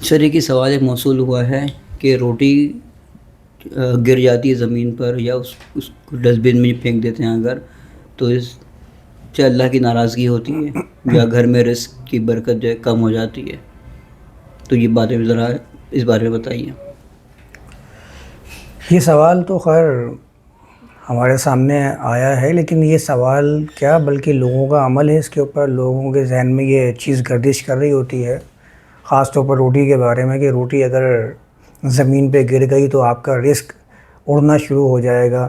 سر ایک ہی سوال ایک موصول ہوا ہے کہ روٹی گر جاتی ہے زمین پر یا اس کو ڈسٹ بن میں پھینک دیتے ہیں اگر، تو اس سے اللہ کی ناراضگی ہوتی ہے یا گھر میں رزق کی برکت جو ہے کم ہو جاتی ہے؟ تو یہ باتیں بھی ذرا اس بارے میں بتائیے۔ یہ سوال تو خیر ہمارے سامنے آیا ہے، لیکن یہ سوال کیا بلکہ لوگوں کا عمل ہے اس کے اوپر، لوگوں کے ذہن میں یہ چیز گردش کر رہی ہوتی ہے، خاص طور پر روٹی کے بارے میں، کہ روٹی اگر زمین پہ گر گئی تو آپ کا رزق اڑنا شروع ہو جائے گا،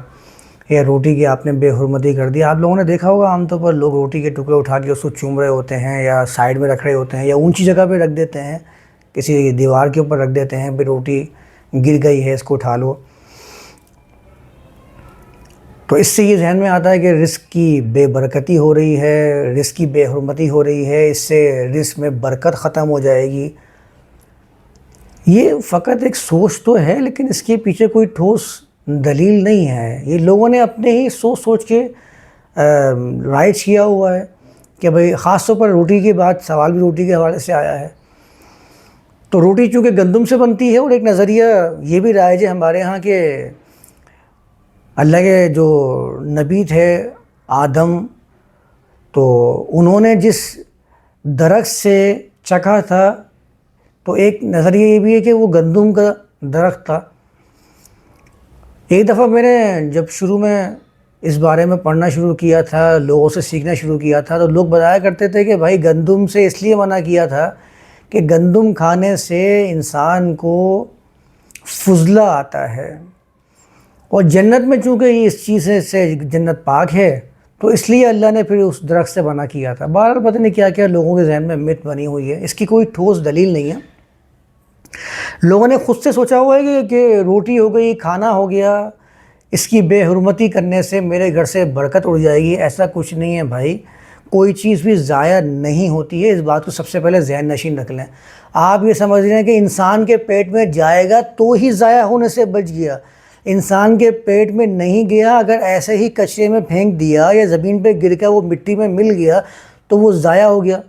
یا روٹی کی آپ نے بے حرمتی کر دی۔ آپ لوگوں نے دیکھا ہوگا عام طور پر لوگ روٹی کے ٹکڑے اٹھا کے اس کو چوم رہے ہوتے ہیں، یا سائیڈ میں رکھ رہے ہوتے ہیں، یا اونچی جگہ پہ رکھ دیتے ہیں، کسی دیوار کے اوپر رکھ دیتے ہیں، بھی روٹی گر گئی ہے اس کو اٹھا لو۔ تو اس سے یہ ذہن میں آتا ہے کہ رزق کی بے برکتی ہو رہی ہے، رزق کی بے حرمتی ہو رہی ہے، اس سے رزق میں برکت ختم ہو جائے گی۔ یہ فقط ایک سوچ تو ہے، لیکن اس کے پیچھے کوئی ٹھوس دلیل نہیں ہے، یہ لوگوں نے اپنے ہی سوچ کے رائٹ کیا ہوا ہے کہ بھئی خاص طور پر روٹی کی بات، سوال بھی روٹی کے حوالے سے آیا ہے۔ تو روٹی چونکہ گندم سے بنتی ہے، اور ایک نظریہ یہ بھی رائج ہے ہمارے ہاں کہ اللہ کے جو نبی تھے آدم، تو انہوں نے جس درخت سے چکھا تھا، تو ایک نظریہ یہ بھی ہے کہ وہ گندم کا درخت تھا۔ ایک دفعہ میں نے جب شروع میں اس بارے میں پڑھنا شروع کیا تھا، لوگوں سے سیکھنا شروع کیا تھا، تو لوگ بتایا کرتے تھے کہ بھائی گندم سے اس لیے منع کیا تھا کہ گندم کھانے سے انسان کو فضلہ آتا ہے، اور جنت میں چونکہ یہ اس چیز سے جنت پاک ہے، تو اس لیے اللہ نے پھر اس درخت سے منع کیا تھا۔ بہرحال پتہ نہیں کیا کیا لوگوں کے ذہن میں مت بنی ہوئی ہے، اس کی کوئی ٹھوس دلیل نہیں ہے۔ لوگوں نے خود سے سوچا ہوا ہے کہ روٹی ہو گئی، کھانا ہو گیا، اس کی بے حرمتی کرنے سے میرے گھر سے برکت اڑ جائے گی۔ ایسا کچھ نہیں ہے بھائی، کوئی چیز بھی ضائع نہیں ہوتی ہے، اس بات کو سب سے پہلے ذہن نشین رکھ لیں۔ آپ یہ سمجھ رہے ہیں کہ انسان کے پیٹ میں جائے گا تو ہی ضائع ہونے سے بچ گیا، انسان کے پیٹ میں نہیں گیا، اگر ایسے ہی کچرے میں پھینک دیا یا زمین پہ گر کر وہ مٹی میں مل گیا تو وہ ضائع ہو گیا۔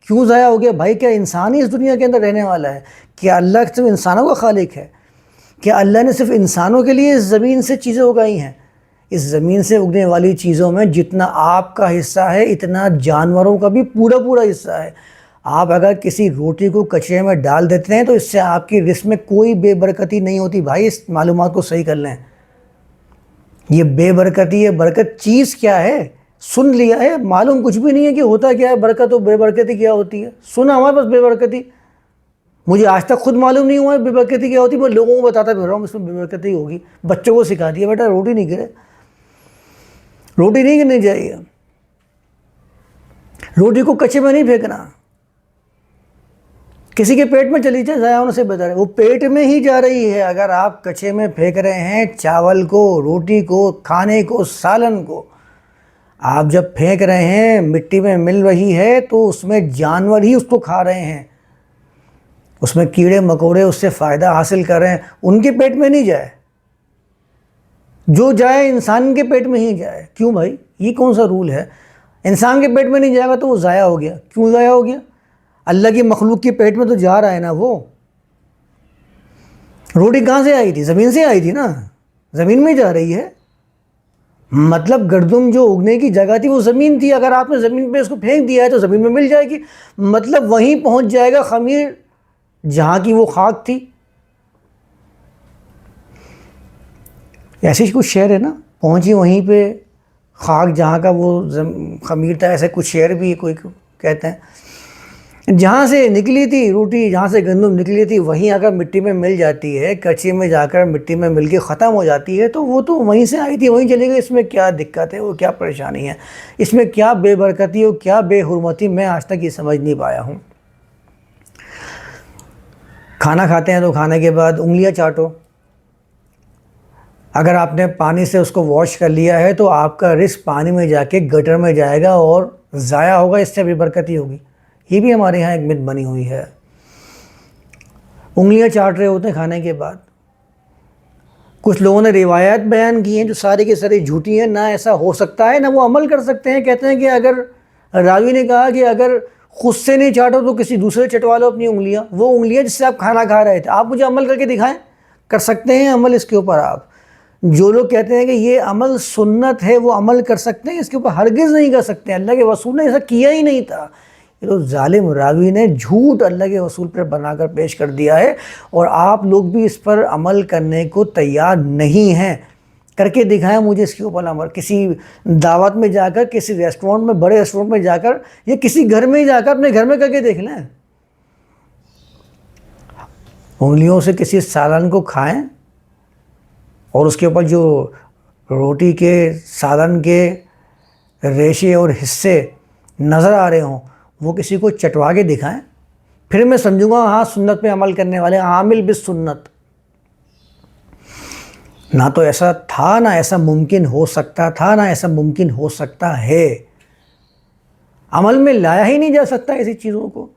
کیوں ضائع ہو گیا بھائی؟ کیا انسان ہی اس دنیا کے اندر رہنے والا ہے؟ کیا اللہ صرف انسانوں کا خالق ہے؟ کیا اللہ نے صرف انسانوں کے لیے اس زمین سے چیزیں اگائی ہیں؟ اس زمین سے اگنے والی چیزوں میں جتنا آپ کا حصہ ہے، اتنا جانوروں کا بھی پورا پورا حصہ ہے۔ آپ اگر کسی روٹی کو کچرے میں ڈال دیتے ہیں تو اس سے آپ کی رزق میں کوئی بے برکتی نہیں ہوتی۔ بھائی اس معلومات کو صحیح کر لیں، یہ بے برکتی ہے، برکت چیز کیا ہے سن لیا ہے، معلوم کچھ بھی نہیں ہے کہ ہوتا کیا ہے برکت و بے برکتی کیا ہوتی ہے۔ سنا ہوا بس بے برکتی، مجھے آج تک خود معلوم نہیں ہوا ہے بے برکتی کیا ہوتی، میں لوگوں کو بتاتا پھر رہا ہوں اس میں بے برکتی ہوگی۔ بچوں کو سکھا دیا بیٹا روٹی نہیں گرے، روٹی نہیں گرنی چاہیے، روٹی کو کچے میں نہیں پھینکنا، کسی کے پیٹ میں چلی جائے ضائع ہونے سے بہتر ہے، وہ پیٹ میں ہی جا رہی ہے۔ اگر آپ کچے میں پھینک رہے ہیں چاول کو، روٹی کو، کھانے کو، سالن کو، آپ جب پھینک رہے ہیں مٹی میں مل رہی ہے تو اس میں جانور ہی اس کو کھا رہے ہیں، اس میں کیڑے مکوڑے اس سے فائدہ حاصل کر رہے ہیں، ان کے پیٹ میں نہیں جائے، جو جائے انسان کے پیٹ میں ہی جائے۔ کیوں بھائی؟ یہ کون سا رول ہے؟ انسان کے پیٹ میں نہیں جائے گا تو وہ ضائع ہو گیا۔ کیوں ضائع ہو گیا؟ اللہ کی مخلوق کے پیٹ میں تو جا رہا ہے نا وہ۔ روٹی کہاں سے آئی تھی؟ زمین سے آئی تھی نا، زمین میں جا رہی ہے، مطلب گندم جو اگنے کی جگہ تھی وہ زمین تھی، اگر آپ نے زمین پہ اس کو پھینک دیا ہے تو زمین میں مل جائے گی، مطلب وہیں پہنچ جائے گا خمیر جہاں کی وہ خاک تھی۔ ایسے ہی کچھ شعر ہے نا، پہنچی وہیں پہ خاک جہاں کا وہ خمیر تھا، ایسے کچھ شعر بھی کوئی کہتے ہیں۔ جہاں سے نکلی تھی روٹی، جہاں سے گندم نکلی تھی، وہیں اگر مٹی میں مل جاتی ہے، کچے میں جا کر مٹی میں مل کے ختم ہو جاتی ہے تو وہ تو وہیں سے آئی تھی وہیں چلے گئی۔ اس میں کیا دقت ہے، وہ کیا پریشانی ہے، اس میں کیا بے برکتی ہو، کیا بے حرمتی، میں آج تک یہ سمجھ نہیں پایا ہوں۔ کھانا کھاتے ہیں تو کھانے کے بعد انگلیاں چاٹو، اگر آپ نے پانی سے اس کو واش کر لیا ہے تو آپ کا رزق پانی میں جا کے گٹر میں جائے گا اور ضائع ہوگا، اس سے بے برکتی ہوگی۔ یہ بھی ہمارے ہاں ایک مت بنی ہوئی ہے، انگلیاں چاٹ رہے ہوتے ہیں کھانے کے بعد۔ کچھ لوگوں نے روایات بیان کی ہیں جو ساری کی ساری جھوٹی ہیں، نہ ایسا ہو سکتا ہے نہ وہ عمل کر سکتے ہیں۔ کہتے ہیں کہ اگر راوی نے کہا کہ اگر خود سے نہیں چاٹو تو کسی دوسرے چٹوا لو اپنی انگلیاں، وہ انگلیاں جس سے آپ کھانا کھا رہے تھے. آپ مجھے عمل کر کے دکھائیں، کر سکتے ہیں عمل اس کے اوپر آپ؟ جو لوگ کہتے ہیں کہ یہ عمل سنت ہے وہ عمل کر سکتے ہیں، اس کے اوپر ہرگز نہیں کر سکتے. اللہ کے رسول نے ایسا کیا ہی نہیں تھا. یہ تو ظالم راوی نے جھوٹ اللہ کے رسول پر بنا کر پیش کر دیا ہے، اور آپ لوگ بھی اس پر عمل کرنے کو تیار نہیں ہیں. کر کے دکھائیں مجھے اس کے اوپر عمل، کسی دعوت میں جا کر، کسی ریسٹورنٹ میں، بڑے ریسٹورنٹ میں جا کر، یا کسی گھر میں ہی جا کر اپنے گھر میں کر کے دیکھ لیں. انگلیوں سے کسی سالن کو کھائیں اور اس کے اوپر جو روٹی کے سالن کے ریشے اور حصے نظر آ رہے ہوں وہ کسی کو چٹوا کے دکھائیں، پھر میں سمجھوں گا ہاں سنت پہ عمل کرنے والے، عامل بالسنت. نہ تو ایسا تھا، نہ ایسا ممکن ہو سکتا تھا، نہ ایسا ممکن ہو سکتا ہے. عمل میں لایا ہی نہیں جا سکتا ایسی چیزوں کو.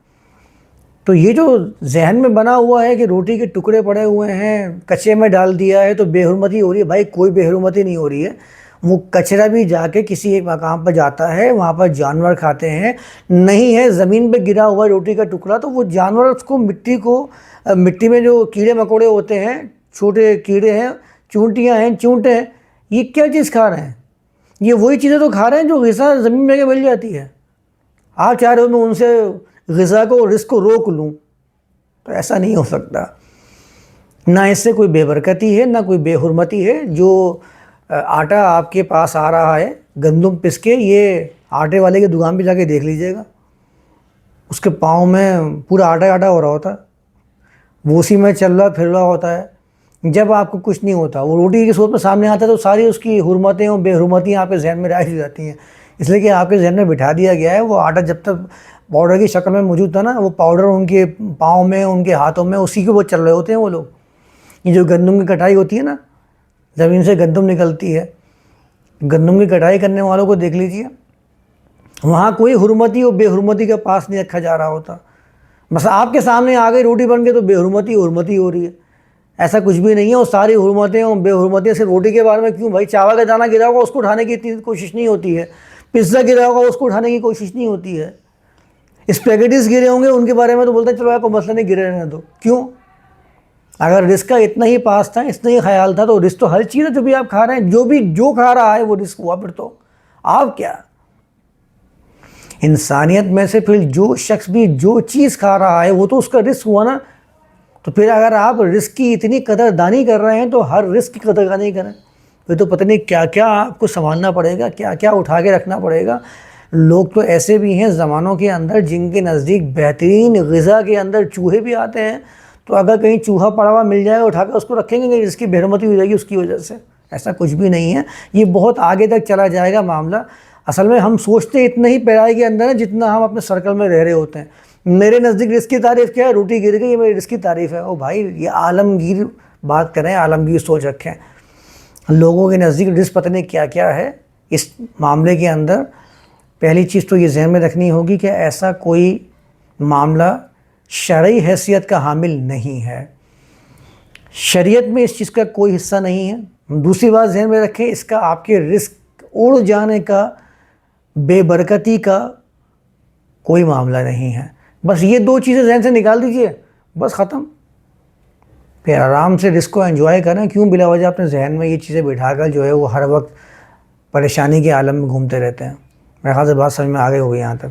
تو یہ جو ذہن میں بنا ہوا ہے کہ روٹی کے ٹکڑے پڑے ہوئے ہیں، کچرے میں ڈال دیا ہے تو بے حرمتی ہو رہی ہے، بھائی کوئی بے حرمتی نہیں ہو رہی ہے. وہ کچرا بھی جا کے کسی ایک مقام پر جاتا ہے، وہاں پر جانور کھاتے ہیں. نہیں ہے زمین پہ گرا ہوا روٹی کا ٹکڑا تو وہ جانور اس کو مٹی میں جو کیڑے مکوڑے ہوتے ہیں، چھوٹے کیڑے ہیں، چونٹیاں ہیں، چونٹے ہیں، یہ کیا چیز کھا رہے ہیں؟ یہ وہی چیزیں تو کھا رہے ہیں جو غذا زمین میں مل جاتی ہے. آپ چاہ رہے ہو میں ان سے غذا کو، رزق کو روک لوں، تو ایسا نہیں ہو سکتا. نہ اس سے کوئی بے برکتی ہے، نہ کوئی بے حرمتی ہے. جو آٹا آپ کے پاس آ رہا ہے گندم پس کے، یہ آٹے والے کی دکان پہ جا کے دیکھ لیجئے گا، اس کے پاؤں میں پورا آٹا آٹا ہو رہا ہوتا ہے، وہ اسی میں چل رہا پھر رہا ہوتا ہے. جب آپ کو کچھ نہیں ہوتا، وہ روٹی کی صورت میں سامنے آتا ہے تو ساری اس کی حرمتیں اور بے حرمتیاں آپ کے ذہن میں رائج ہو جاتی ہیں. اس لیے کہ آپ کے ذہن میں بٹھا دیا گیا ہے. وہ آٹا جب تک پاؤڈر کی شکل میں موجود تھا نا، وہ پاؤڈر ان کے پاؤں میں، ان کے ہاتھوں میں، اسی کے وہ چل رہے ہوتے ہیں وہ لوگ. یہ جو گندم کی کٹائی ہوتی ہے نا، زمین سے گندم نکلتی ہے، گندم کی کٹائی کرنے والوں کو دیکھ لیجئے، وہاں کوئی حرمتی اور بے حرمتی کا پاس نہیں رکھا جا رہا ہوتا. بس آپ کے سامنے آ گئی روٹی بن کے تو بے حرمتی ہو رہی ہے. ایسا کچھ بھی نہیں ہے. اور ساری حرمتیں اور بے حرمتیں صرف روٹی کے بارے میں کیوں؟ بھائی چاول کا دانہ گرا ہوگا اس کو اٹھانے کی اتنی کوشش نہیں ہوتی ہے، پزا گرا ہوگا اس کو اٹھانے کی کوشش نہیں ہوتی ہے، اسپیگیٹیز گرے ہوں گے ان کے بارے میں تو بولتے ہیں چلو کوئی مسئلہ نہیں، گرے رہنے دو. کیوں؟ اگر رزق کا اتنا ہی پاس تھا، اتنا ہی خیال تھا، تو رزق تو ہر چیز ہے جو بھی آپ کھا رہے ہیں، جو کھا رہا ہے وہ رزق ہوا. پھر تو آپ کیا، انسانیت میں سے پھر جو شخص بھی جو چیز کھا رہا ہے وہ تو اس کا رزق ہوا نا. تو پھر اگر آپ رزق کی اتنی قدر دانی کر رہے ہیں تو ہر رزق کی قدر دانی کریں. پھر تو پتہ نہیں کیا کیا آپ کو سنبھالنا پڑے گا، کیا کیا اٹھا کے رکھنا پڑے گا. لوگ تو ایسے بھی ہیں زمانوں کے اندر جن کے نزدیک بہترین غذا کے اندر چوہے بھی آتے ہیں، تو اگر کہیں چوہا پڑا ہوا مل جائے اٹھا کے اس کو رکھیں گے جس کی بے حرمتی ہو جائے گی اس کی وجہ سے. ایسا کچھ بھی نہیں ہے. یہ بہت آگے تک چلا جائے گا معاملہ. اصل میں ہم سوچتے اتنا ہی پیرائی کے اندر ہے جتنا ہم اپنے سرکل میں رہ رہے ہوتے ہیں. میرے نزدیک رزق کی تعریف کیا ہے؟ روٹی گر گئی، یہ میری رزق کی تعریف ہے. او بھائی یہ عالمگیر بات کریں، عالمگیر سوچ رکھیں. لوگوں کے نزدیک رزق پتہ نہیں کیا کیا ہے. اس معاملے کے اندر پہلی چیز تو یہ ذہن میں رکھنی ہوگی کہ ایسا کوئی معاملہ شرعی حیثیت کا حامل نہیں ہے. شریعت میں اس چیز کا کوئی حصہ نہیں ہے. دوسری بات ذہن میں رکھیں، اس کا آپ کے رزق اڑ جانے کا، بے برکتی کا کوئی معاملہ نہیں ہے. بس یہ دو چیزیں ذہن سے نکال دیجئے، بس ختم. پھر آرام سے رزق کو انجوائے کریں. کیوں بلا وجہ اپنے ذہن میں یہ چیزیں بٹھا کر جو ہے وہ ہر وقت پریشانی کے عالم میں گھومتے رہتے ہیں. میرے خیال سے بات سمجھ میں آ گئی ہوگی یہاں تک.